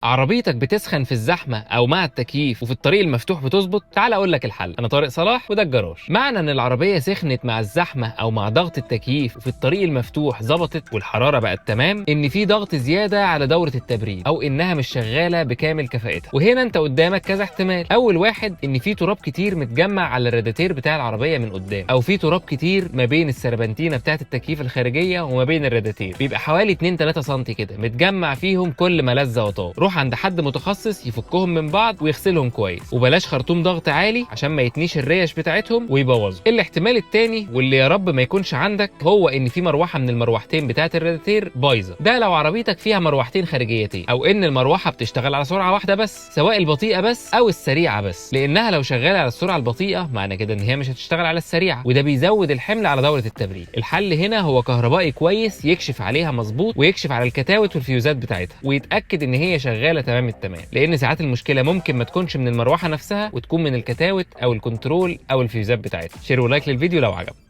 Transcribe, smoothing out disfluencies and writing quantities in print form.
عربيتك بتسخن في الزحمه او مع التكييف وفي الطريق المفتوح بتظبط؟ تعال اقول لك الحل. انا طارق صلاح وده الجراج. معنى ان العربيه سخنت مع الزحمه او مع ضغط التكييف وفي الطريق المفتوح ظبطت والحراره بقت تمام، ان في ضغط زياده على دوره التبريد او انها مش شغاله بكامل كفاءتها. وهنا انت قدامك كذا احتمال. اول واحد ان في تراب كتير متجمع على الراديتير بتاع العربيه من قدام، او في تراب كتير ما بين السربنتينه بتاعه التكييف الخارجيه وما بين الراديتير، بيبقى حوالي 2 3 سم كده متجمع فيهم كل ما لذ وطاب. روح عند حد متخصص يفكهم من بعض ويغسلهم كويس، وبلاش خرطوم ضغط عالي عشان ما يتنيش الريش بتاعتهم ويبوظوا. الاحتمال التاني واللي يا رب ما يكونش عندك هو ان في مروحه من المروحتين بتاعه الراديتير بايظه. ده لو عربيتك فيها مروحتين خارجيتين، او ان المروحه بتشتغل على سرعه واحده بس، سواء البطيئه بس او السريعه بس، لانها لو شغاله على السرعه البطيئه معنى كده ان هي مش هتشتغل على السريعه، وده بيزود الحمل على دوره التبريد. الحل هنا هو كهربائي كويس يكشف عليها مظبوط، ويكشف على الكتاوت والفيوزات بتاعتها، ويتاكد ان هي شغاله تمام التمام، لان ساعات المشكله ممكن ما تكونش من المروحه نفسها وتكون من الكتاوت او الكنترول او الفيوزات بتاعتها. شير ولايك للفيديو لو عجبك.